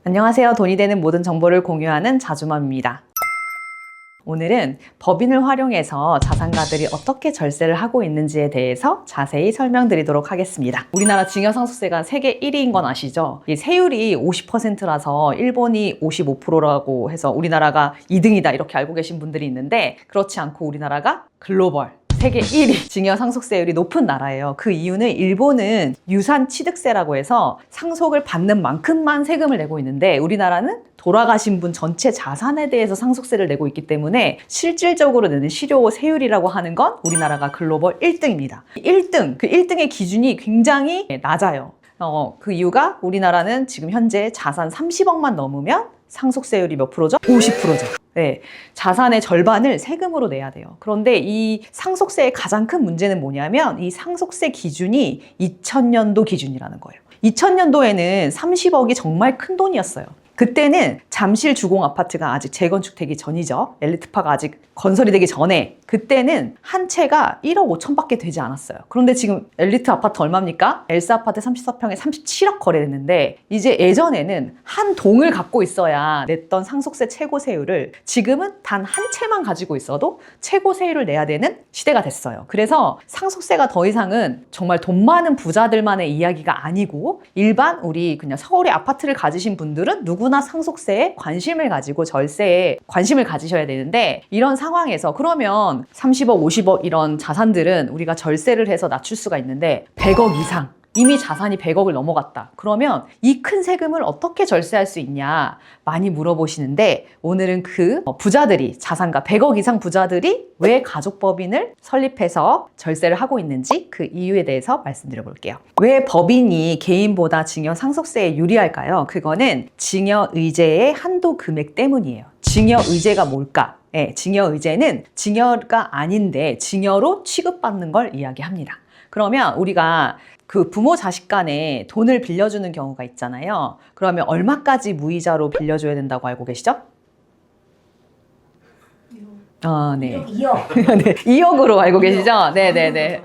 안녕하세요. 돈이 되는 모든 정보를 공유하는 자주맘입니다. 오늘은 법인을 활용해서 자산가들이 어떻게 절세를 하고 있는지에 대해서 자세히 설명드리도록 하겠습니다. 우리나라 증여상속세가 세계 1위인 건 아시죠? 이 세율이 50%라서 일본이 55%라고 해서 우리나라가 2등이다 이렇게 알고 계신 분들이 있는데, 그렇지 않고 우리나라가 글로벌 세계 1위 증여상속세율이 높은 나라예요. 그 이유는 일본은 유산취득세라고 해서 상속을 받는 만큼만 세금을 내고 있는데, 우리나라는 돌아가신 분 전체 자산에 대해서 상속세를 내고 있기 때문에 실질적으로 내는 실효 세율이라고 하는 건 우리나라가 글로벌 1등입니다. 1등, 그 1등의 기준이 굉장히 낮아요. 그 이유가 우리나라는 지금 현재 자산 30억만 넘으면 상속세율이 몇 프로죠? 50%죠. 네, 자산의 절반을 세금으로 내야 돼요. 그런데 이 상속세의 가장 큰 문제는 뭐냐면 이 상속세 기준이 2000년도 기준이라는 거예요. 2000년도에는 30억이 정말 큰 돈이었어요. 그때는 잠실 주공 아파트가 아직 재건축되기 전이죠. 엘리트파가 아직 건설이 되기 전에, 그때는 한 채가 1억 5천밖에 되지 않았어요. 그런데 지금 엘리트 아파트 얼마입니까? 엘사 아파트 34평에 37억 거래됐는데, 이제 예전에는 한 동을 갖고 있어야 냈던 상속세 최고세율을 지금은 단 한 채만 가지고 있어도 최고세율을 내야 되는 시대가 됐어요. 그래서 상속세가 더 이상은 정말 돈 많은 부자들만의 이야기가 아니고, 일반 우리 그냥 서울에 아파트를 가지신 분들은 누구나 상속세에 관심을 가지고 절세에 관심을 가지셔야 되는데, 이런 상황에서 그러면 30억, 50억 이런 자산들은 우리가 절세를 해서 낮출 수가 있는데, 100억 이상, 이미 자산이 100억을 넘어갔다. 그러면 이 큰 세금을 어떻게 절세할 수 있냐 많이 물어보시는데, 오늘은 그 부자들이, 자산가 100억 이상 부자들이 왜 가족법인을 설립해서 절세를 하고 있는지 그 이유에 대해서 말씀드려 볼게요. 왜 법인이 개인보다 증여 상속세에 유리할까요? 그거는 증여 의제의 한도 금액 때문이에요. 증여 의제가 뭘까? 네, 증여 의제는 증여가 아닌데 증여로 취급받는 걸 이야기합니다. 그러면 우리가 그 부모 자식 간에 돈을 빌려주는 경우가 있잖아요. 그러면 얼마까지 무이자로 빌려줘야 된다고 알고 계시죠? 네. 2억. 네, 2억으로 알고 계시죠? 네네네.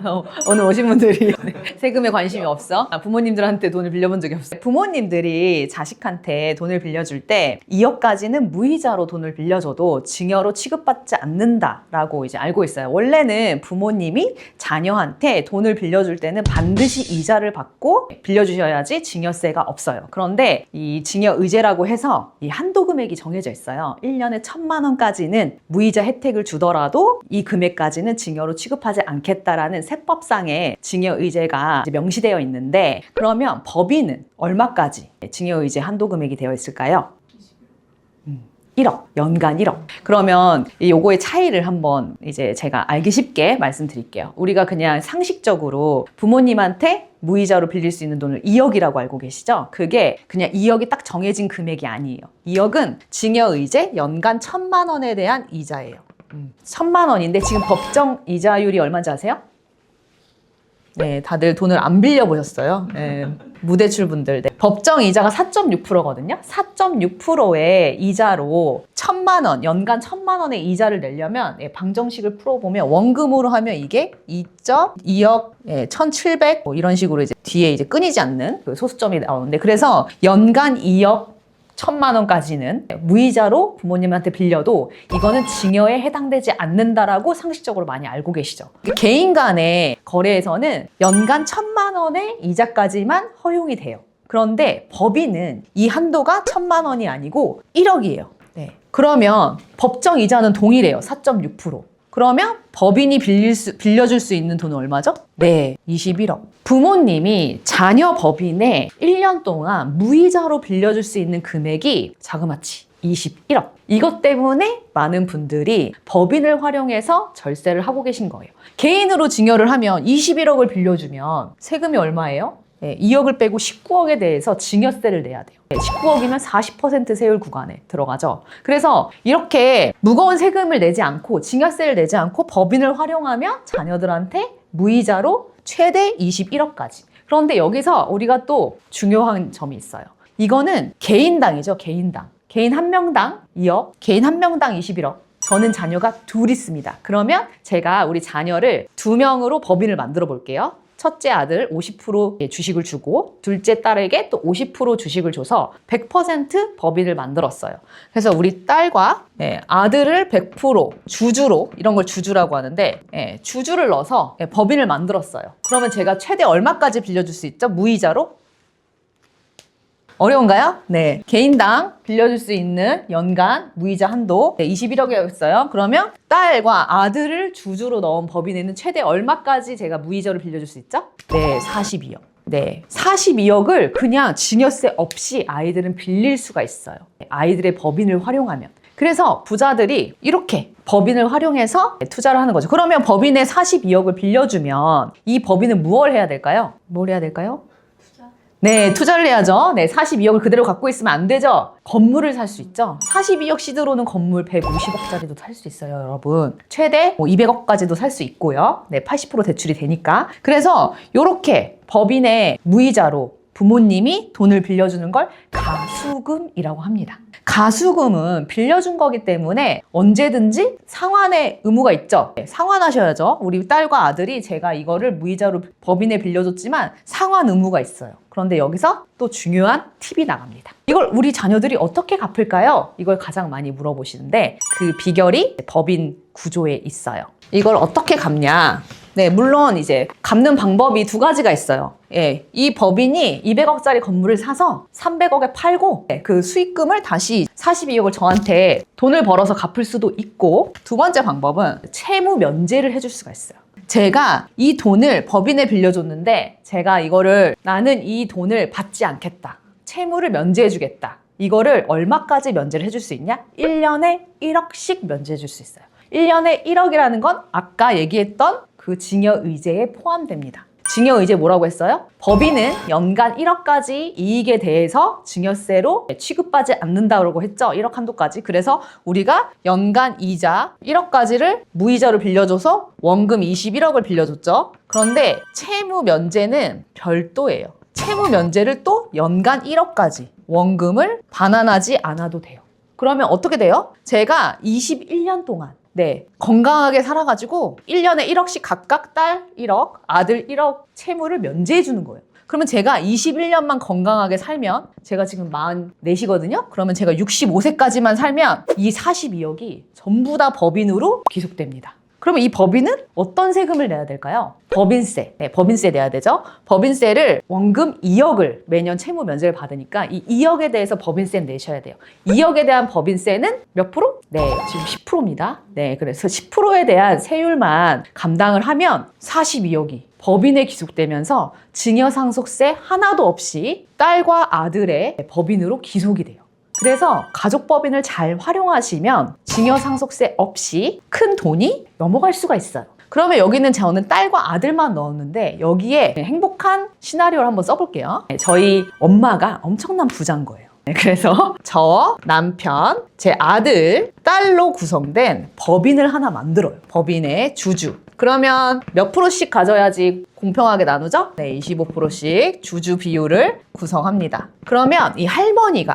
오늘 오신 분들이 세금에 관심이 없어? 부모님들한테 돈을 빌려본 적이 없어요. 부모님들이 자식한테 돈을 빌려줄 때 2억까지는 무이자로 돈을 빌려줘도 증여로 취급받지 않는다라고 이제 알고 있어요. 원래는 부모님이 자녀한테 돈을 빌려줄 때는 반드시 이자를 받고 빌려주셔야지 증여세가 없어요. 그런데 이 증여 의제라고 해서 이 한도 금액이 정해져 있어요. 1년에 1,000만 원까지는 무이자 혜택을 주더라도 이 금액까지는 증여로 취급하지 않겠다라는 세법상의 증여 의제가 명시되어 있는데, 그러면 법인은 얼마까지 증여 의제 한도 금액이 되어 있을까요? 1억, 연간 1억. 그러면 요거의 차이를 한번 이제 제가 알기 쉽게 말씀드릴게요. 우리가 그냥 상식적으로 부모님한테 무이자로 빌릴 수 있는 돈을 2억이라고 알고 계시죠? 그게 그냥 2억이 딱 정해진 금액이 아니에요. 2억은 증여의제 연간 1,000만 원에 대한 이자예요. 1,000만 원인데 지금 법정 이자율이 얼마인지 아세요? 네, 다들 돈을 안 빌려보셨어요. 네, 무대출 분들. 네. 법정 이자가 4.6%거든요. 4.6%의 이자로 1,000만 원, 연간 1,000만 원의 이자를 내려면, 방정식을 풀어보면 원금으로 하면 이게 2.2억 1,700 이런 식으로 이제 뒤에 이제 끊이지 않는 그 소수점이 나오는데, 그래서 연간 2억 1,000만 원까지는 무이자로 부모님한테 빌려도 이거는 증여에 해당되지 않는다라고 상식적으로 많이 알고 계시죠. 개인 간의 거래에서는 연간 1,000만 원의 이자까지만 허용이 돼요. 그런데 법인은 이 한도가 1,000만 원이 아니고 1억이에요. 네. 그러면 법정 이자는 동일해요. 4.6%. 그러면 법인이 빌려줄 수 있는 돈은 얼마죠? 네, 21억. 부모님이 자녀 법인에 1년 동안 무이자로 빌려줄 수 있는 금액이 자그마치 21억. 이것 때문에 많은 분들이 법인을 활용해서 절세를 하고 계신 거예요. 개인으로 증여를 하면 21억을 빌려주면 세금이 얼마예요? 2억을 빼고 19억에 대해서 증여세를 내야 돼요. 19억이면 40% 세율 구간에 들어가죠. 그래서 이렇게 무거운 세금을 내지 않고, 증여세를 내지 않고 법인을 활용하면 자녀들한테 무이자로 최대 21억까지. 그런데 여기서 우리가 또 중요한 점이 있어요. 이거는 개인당이죠. 개인당. 개인 한 명당 2억, 개인 한 명당 21억. 저는 자녀가 둘 있습니다. 그러면 제가 우리 자녀를 2명으로 법인을 만들어 볼게요. 첫째 아들 50% 주식을 주고 둘째 딸에게 또 50% 주식을 줘서 100% 법인을 만들었어요. 그래서 우리 딸과 아들을 100% 주주로, 이런 걸 주주라고 하는데 주주를 넣어서 법인을 만들었어요. 그러면 제가 최대 얼마까지 빌려줄 수 있죠? 무이자로? 어려운가요? 네. 개인당 빌려줄 수 있는 연간 무이자 한도 21억이었어요. 그러면 딸과 아들을 주주로 넣은 법인에는 최대 얼마까지 제가 무이자로 빌려줄 수 있죠? 네, 42억. 네, 42억을 그냥 증여세 없이 아이들은 빌릴 수가 있어요. 아이들의 법인을 활용하면. 그래서 부자들이 이렇게 법인을 활용해서 투자를 하는 거죠. 그러면 법인에 42억을 빌려주면 이 법인은 무엇을 해야 될까요? 뭘 해야 될까요? 네, 투자를 해야죠. 네, 42억을 그대로 갖고 있으면 안 되죠. 건물을 살 수 있죠. 42억 시드로는 건물 150억짜리도 살 수 있어요, 여러분. 최대 200억까지도 살 수 있고요. 네, 80% 대출이 되니까. 그래서 이렇게 법인의 무이자로 부모님이 돈을 빌려주는 걸 가수금이라고 합니다. 가수금은 빌려준 거기 때문에 언제든지 상환의 의무가 있죠. 상환하셔야죠. 우리 딸과 아들이 제가 이거를 무이자로 법인에 빌려줬지만 상환 의무가 있어요. 그런데 여기서 또 중요한 팁이 나갑니다. 이걸 우리 자녀들이 어떻게 갚을까요? 이걸 가장 많이 물어보시는데 그 비결이 법인 구조에 있어요. 이걸 어떻게 갚냐? 네, 물론 이제 갚는 방법이 두 가지가 있어요. 예, 이 법인이 200억짜리 건물을 사서 300억에 팔고 그 수익금을 다시 42억을 저한테 돈을 벌어서 갚을 수도 있고, 두 번째 방법은 채무 면제를 해줄 수가 있어요. 제가 이 돈을 법인에 빌려줬는데 제가 이거를 나는 이 돈을 받지 않겠다. 채무를 면제해 주겠다. 이거를 얼마까지 면제를 해줄 수 있냐? 1년에 1억씩 면제해 줄 수 있어요. 1년에 1억이라는 건 아까 얘기했던 그 증여의제에 포함됩니다. 증여의제 뭐라고 했어요? 법인은 연간 1억까지 이익에 대해서 증여세로 취급받지 않는다고 했죠. 1억 한도까지. 그래서 우리가 연간 이자 1억까지를 무이자로 빌려줘서 원금 21억을 빌려줬죠. 그런데 채무 면제는 별도예요. 채무 면제를 또 연간 1억까지 원금을 반환하지 않아도 돼요. 그러면 어떻게 돼요? 제가 21년 동안 건강하게 살아가지고 1년에 1억씩 각각 딸 1억, 아들 1억 채무를 면제해 주는 거예요. 그러면 제가 21년만 건강하게 살면, 제가 지금 44이거든요? 그러면 제가 65세까지만 살면 이 42억이 전부 다 법인으로 기속됩니다. 그러면 이 법인은 어떤 세금을 내야 될까요? 법인세. 네, 법인세 내야 되죠. 법인세를 원금 2억을 매년 채무 면제를 받으니까 이 2억에 대해서 법인세는 내셔야 돼요. 2억에 대한 법인세는 몇 프로? 네, 지금 10%입니다. 네, 그래서 10%에 대한 세율만 감당을 하면 42억이 법인에 기속되면서 증여상속세 하나도 없이 딸과 아들의 법인으로 기속이 돼요. 그래서 가족법인을 잘 활용하시면 증여상속세 없이 큰 돈이 넘어갈 수가 있어요. 그러면 여기는 저는 딸과 아들만 넣었는데 여기에 행복한 시나리오를 한번 써볼게요. 저희 엄마가 엄청난 부자인 거예요. 그래서 저, 남편, 제 아들, 딸로 구성된 법인을 하나 만들어요. 법인의 주주. 그러면 몇 프로씩 가져야지 공평하게 나누죠? 네, 25%씩 주주 비율을 구성합니다. 그러면 이 할머니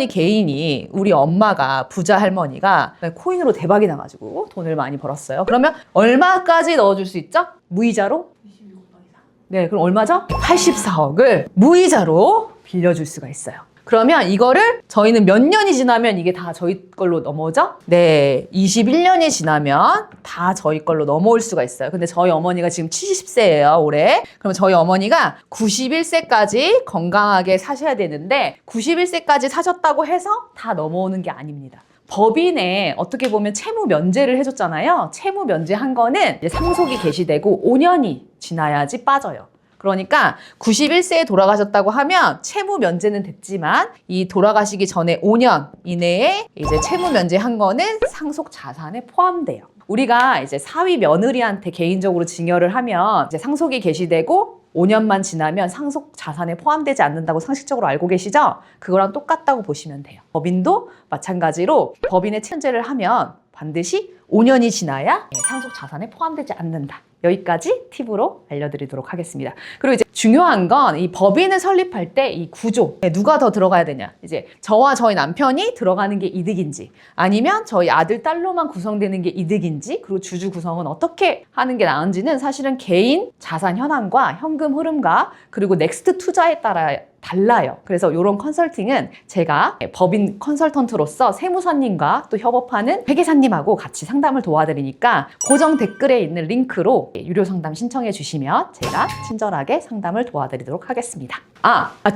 개인이, 우리 엄마가 부자 할머니가 코인으로 대박이 나가지고 돈을 많이 벌었어요. 그러면 얼마까지 넣어줄 수 있죠? 무이자로? 26억 이상. 네, 그럼 얼마죠? 84억을 무이자로 빌려줄 수가 있어요. 그러면 이거를 저희는 몇 년이 지나면 이게 다 저희 걸로 넘어오죠? 네, 21년이 지나면 다 저희 걸로 넘어올 수가 있어요. 근데 저희 어머니가 지금 70세예요, 올해. 그럼 저희 어머니가 91세까지 건강하게 사셔야 되는데 91세까지 사셨다고 해서 다 넘어오는 게 아닙니다. 법인에 어떻게 보면 채무 면제를 해줬잖아요. 채무 면제한 거는 이제 상속이 개시되고 5년이 지나야지 빠져요. 그러니까 91세에 돌아가셨다고 하면 채무 면제는 됐지만 이 돌아가시기 전에 5년 이내에 이제 채무 면제한 거는 상속 자산에 포함돼요. 우리가 이제 사위 며느리한테 개인적으로 증여를 하면 이제 상속이 개시되고 5년만 지나면 상속 자산에 포함되지 않는다고 상식적으로 알고 계시죠? 그거랑 똑같다고 보시면 돼요. 법인도 마찬가지로 법인의 채무제를 하면 반드시 5년이 지나야 상속 자산에 포함되지 않는다. 여기까지 팁으로 알려드리도록 하겠습니다. 그리고 이제 중요한 건 이 법인을 설립할 때 이 구조, 누가 더 들어가야 되냐. 이제 저와 저희 남편이 들어가는 게 이득인지, 아니면 저희 아들, 딸로만 구성되는 게 이득인지, 그리고 주주 구성은 어떻게 하는 게 나은지는 사실은 개인 자산 현황과 현금 흐름과 그리고 넥스트 투자에 따라 달라요. 그래서 이런 컨설팅은 제가 법인 컨설턴트로서 세무사님과 또 협업하는 회계사님하고 같이 상담을 도와드리니까 고정 댓글에 있는 링크로 유료 상담 신청해 주시면 제가 친절하게 상담을 도와드리도록 하겠습니다.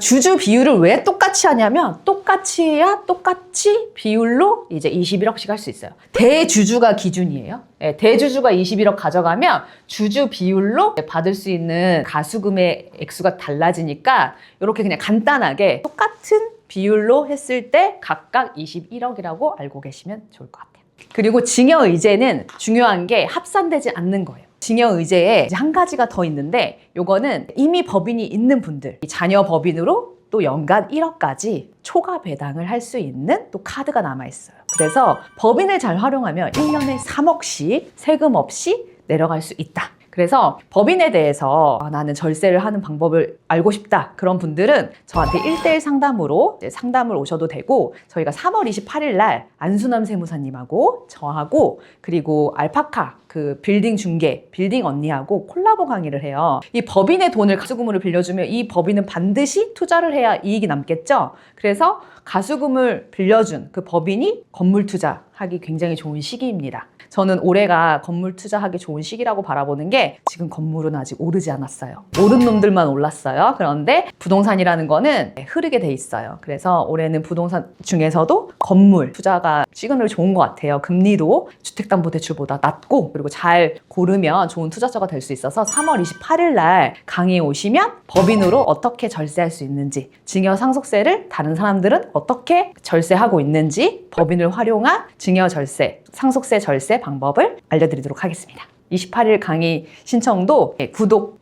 주주 비율을 왜 똑같이 하냐면 똑같이 해야 똑같이 비율로 이제 21억씩 할 수 있어요. 대주주가 기준이에요. 대주주가 21억 가져가면 주주 비율로 받을 수 있는 가수금의 액수가 달라지니까 이렇게 그냥 간단하게 똑같은 비율로 했을 때 각각 21억이라고 알고 계시면 좋을 것 같아요. 그리고 증여의제는 중요한 게 합산되지 않는 거예요. 증여의제에 한 가지가 더 있는데 요거는 이미 법인이 있는 분들, 자녀 법인으로 또 연간 1억까지 초과 배당을 할 수 있는 또 카드가 남아있어요. 그래서 법인을 잘 활용하면 1년에 3억씩 세금 없이 내려갈 수 있다. 그래서 법인에 대해서 나는 절세를 하는 방법을 알고 싶다. 그런 분들은 저한테 1:1 상담으로 상담을 오셔도 되고, 저희가 3월 28일 날 안수남 세무사님하고 저하고 그리고 알파카 그 빌딩 중개, 빌딩 언니하고 콜라보 강의를 해요. 이 법인의 돈을 가수금으로 빌려주면 이 법인은 반드시 투자를 해야 이익이 남겠죠. 그래서 가수금을 빌려준 그 법인이 건물 투자하기 굉장히 좋은 시기입니다. 저는 올해가 건물 투자하기 좋은 시기라고 바라보는 게, 지금 건물은 아직 오르지 않았어요. 오른 놈들만 올랐어요. 그런데 부동산이라는 거는 흐르게 돼 있어요. 그래서 올해는 부동산 중에서도 건물 투자가 시그널이 좋은 것 같아요. 금리도 주택담보대출보다 낮고, 그리고 잘 고르면 좋은 투자처가 될 수 있어서 3월 28일 날 강의에 오시면 법인으로 어떻게 절세할 수 있는지, 증여 상속세를 다른 사람들은 어떻게 절세하고 있는지, 법인을 활용한 증여 절세, 상속세 절세 방법을 알려드리도록 하겠습니다. 28일 강의 신청도 구독,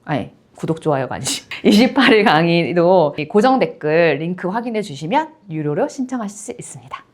좋아요가 아니지. 28일 강의도 고정 댓글 링크 확인해 주시면 유료로 신청하실 수 있습니다.